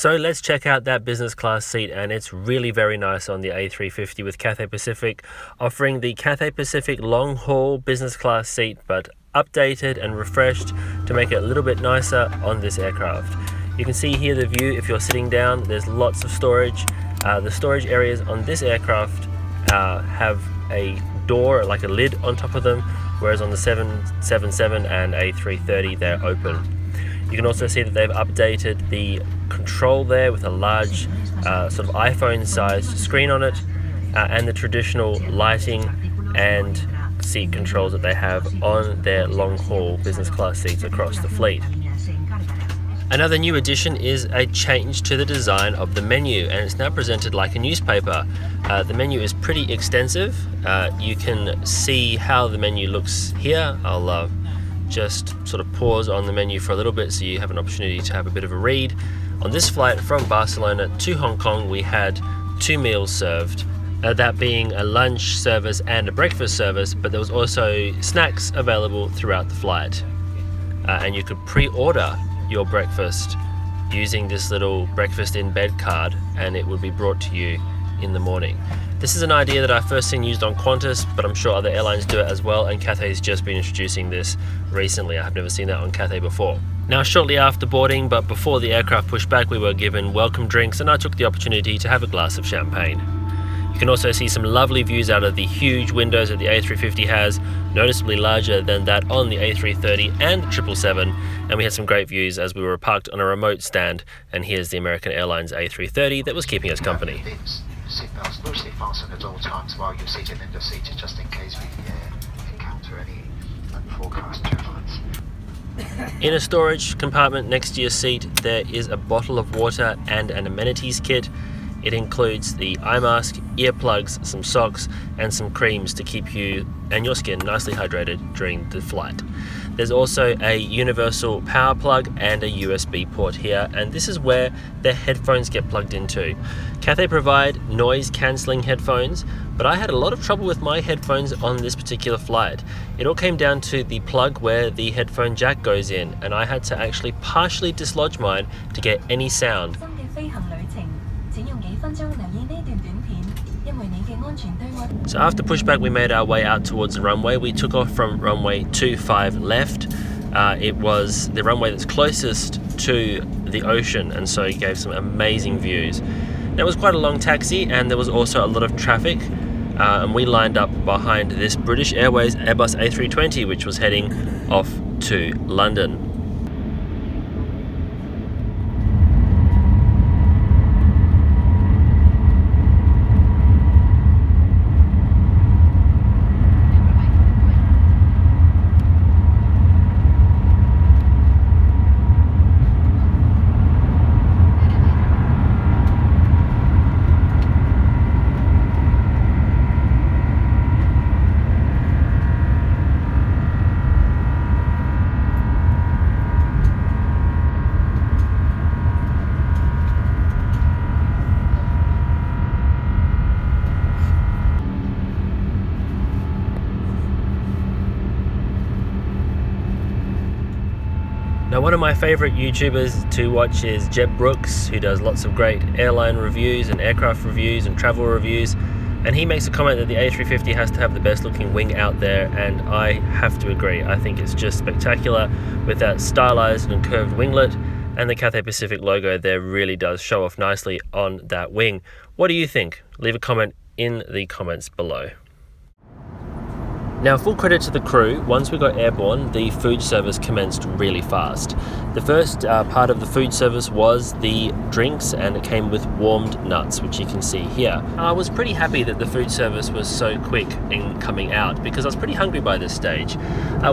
So let's check out that business class seat, and it's really very nice on the A350 with Cathay Pacific, offering the Cathay Pacific long haul business class seat, but updated and refreshed to make it a little bit nicer on this aircraft. You can see here the view if you're sitting down. There's lots of storage. The storage areas on this aircraft have a door, like a lid on top of them, whereas on the 777 and A330 they're open. You can also see that they've updated the control there with a large sort of iPhone-sized screen on it, and the traditional lighting and seat controls that they have on their long-haul business class seats across the fleet. Another new addition is a change to the design of the menu, and it's now presented like a newspaper. The menu is pretty extensive. You can see how the menu looks here. I'll just sort of pause on the menu for a little bit so you have an opportunity to have a bit of a read. On this flight from Barcelona to Hong Kong, we had 2 meals served, that being a lunch service and a breakfast service, but there was also snacks available throughout the flight. And you could pre-order your breakfast using this little breakfast in bed card, and it would be brought to you in the morning. This is an idea that I first seen used on Qantas, but I'm sure other airlines do it as well, and Cathay's just been introducing this recently. I have never seen that on Cathay before. Now, shortly after boarding, but before the aircraft pushed back, we were given welcome drinks, and I took the opportunity to have a glass of champagne. You can also see some lovely views out of the huge windows that the A350 has, noticeably larger than that on the A330 and the 777, and we had some great views as we were parked on a remote stand, and here's the American Airlines A330 that was keeping us company. Seatbelts mostly fastened at all times while you're seated in the seat, just in case we encounter any unforecast turbulence. In a storage compartment next to your seat, there is a bottle of water and an amenities kit. It includes the eye mask, earplugs, some socks, and some creams to keep you and your skin nicely hydrated during the flight. There's also a universal power plug and a USB port here, and this is where the headphones get plugged into. Cathay provide noise cancelling headphones, but I had a lot of trouble with my headphones on this particular flight. It all came down to the plug where the headphone jack goes in, and I had to actually partially dislodge mine to get any sound. So after pushback, we made our way out towards the runway. We took off from runway 25 left. It was the runway that's closest to the ocean, and so it gave some amazing views. Now, it was quite a long taxi, and there was also a lot of traffic, and we lined up behind this British Airways Airbus A320, which was heading off to London. Now, one of my favorite YouTubers to watch is Jeb Brooks, who does lots of great airline reviews and aircraft reviews and travel reviews, and he makes a comment that the A350 has to have the best looking wing out there, and I have to agree. I think it's just spectacular with that stylized and curved winglet, and the Cathay Pacific logo there really does show off nicely on that wing. What do you think? Leave a comment in the comments below. Now, full credit to the crew. Once we got airborne, the food service commenced really fast. The first part of the food service was the drinks, and it came with warmed nuts, which you can see here. I was pretty happy that the food service was so quick in coming out, because I was pretty hungry by this stage.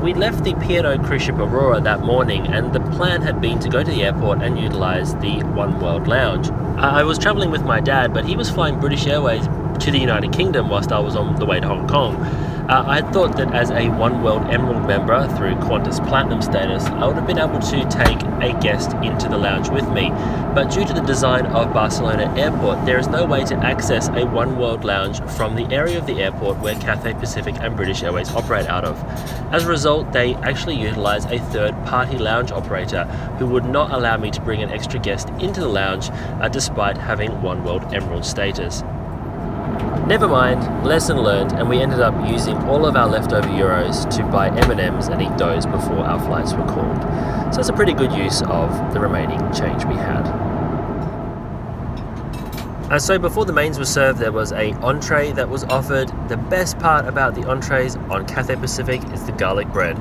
We left the P&O cruise ship Aurora that morning, and the plan had been to go to the airport and utilize the One World Lounge. I was traveling with my dad, but he was flying British Airways to the United Kingdom whilst I was on the way to Hong Kong, I had thought that as a One World Emerald member through Qantas Platinum status, I would have been able to take a guest into the lounge with me. But due to the design of Barcelona Airport, there is no way to access a One World lounge from the area of the airport where Cathay Pacific and British Airways operate out of. As a result, they actually utilise a third-party lounge operator who would not allow me to bring an extra guest into the lounge despite having One World Emerald status. Never mind, lesson learned, and we ended up using all of our leftover euros to buy M&Ms and eat those before our flights were called. So it's a pretty good use of the remaining change we had. So before the mains were served, there was an entree that was offered. The best part about the entrees on Cathay Pacific is the garlic bread.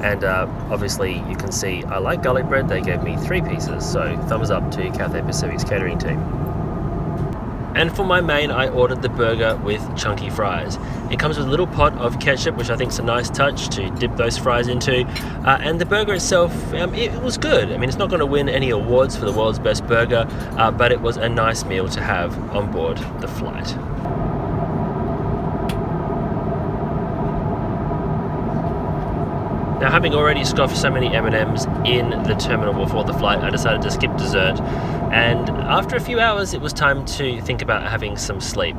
And obviously you can see I like garlic bread. They gave me 3 pieces, so thumbs up to Cathay Pacific's catering team. And for my main, I ordered the burger with chunky fries. It comes with a little pot of ketchup, which I think is a nice touch to dip those fries into. And the burger itself, it was good. I mean, it's not going to win any awards for the world's best burger, but it was a nice meal to have on board the flight. Now, having already scoffed so many M&Ms in the terminal before the flight, I decided to skip dessert. And after a few hours, it was time to think about having some sleep.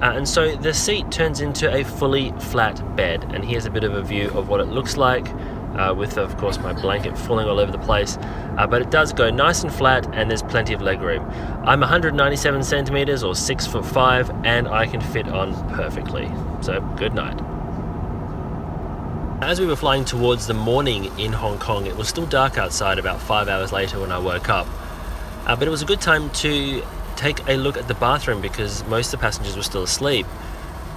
And so the seat turns into a fully flat bed. And here's a bit of a view of what it looks like, with, of course, my blanket falling all over the place. But it does go nice and flat, and there's plenty of legroom. I'm 197 centimeters or 6'5", and I can fit on perfectly. So, good night. As we were flying towards the morning in Hong Kong, it was still dark outside about 5 hours later when I woke up. But it was a good time to take a look at the bathroom because most of the passengers were still asleep.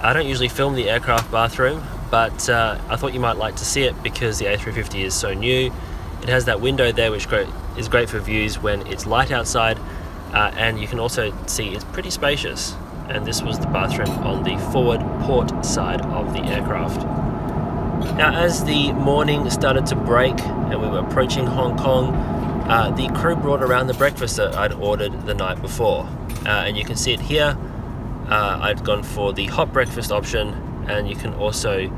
I don't usually film the aircraft bathroom, but I thought you might like to see it because the A350 is so new. It has that window there which is great for views when it's light outside, and you can also see it's pretty spacious. And this was the bathroom on the forward port side of the aircraft. Now, as the morning started to break and we were approaching Hong Kong, the crew brought around the breakfast that I'd ordered the night before. And you can see it here. I'd gone for the hot breakfast option, and you can also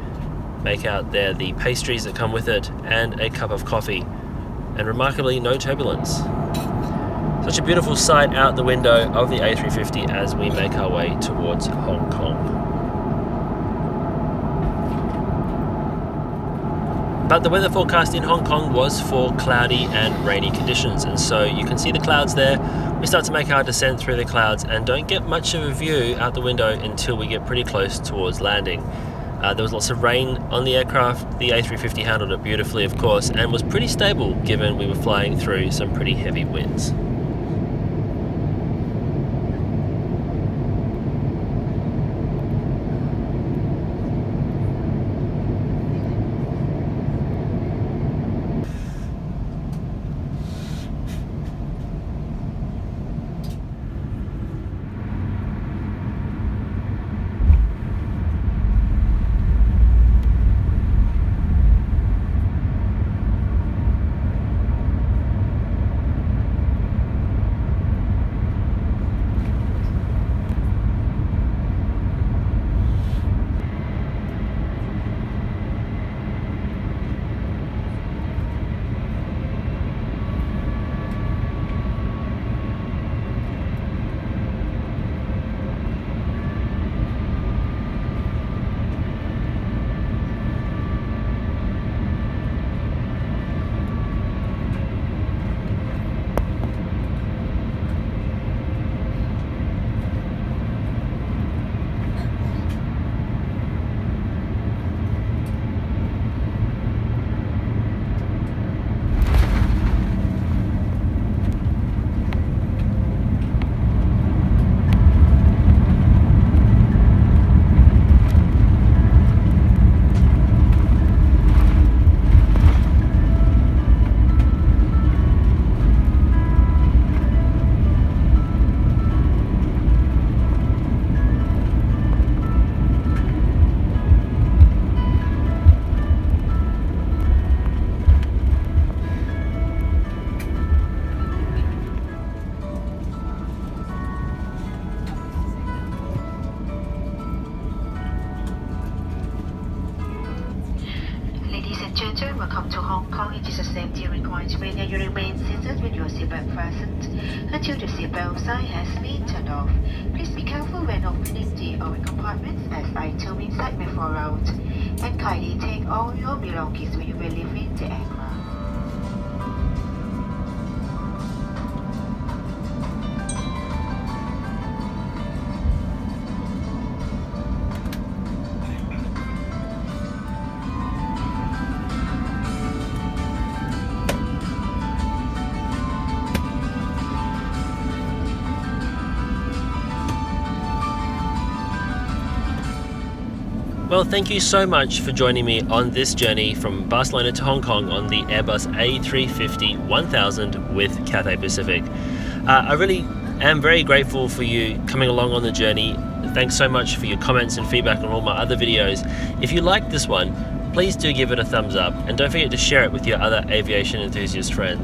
make out there the pastries that come with it and a cup of coffee. And remarkably, no turbulence. Such a beautiful sight out the window of the A350 as we make our way towards Hong Kong. But the weather forecast in Hong Kong was for cloudy and rainy conditions, and so you can see the clouds there. We start to make our descent through the clouds and don't get much of a view out the window until we get pretty close towards landing. There was lots of rain on the aircraft. The A350 handled it beautifully, of course, and was pretty stable given we were flying through some pretty heavy winds. safety requirement and you remain seated with your seatbelt fastened until the seatbelt sign has been turned off. Please be careful when opening the overhead compartments as items inside may fall out, and kindly take all your belongings when you will leaving the aircraft. Well, thank you so much for joining me on this journey from Barcelona to Hong Kong on the Airbus A350-1000 with Cathay Pacific. I really am very grateful for you coming along on the journey. Thanks so much for your comments and feedback on all my other videos. If you liked this one, please do give it a thumbs up and don't forget to share it with your other aviation enthusiast friends.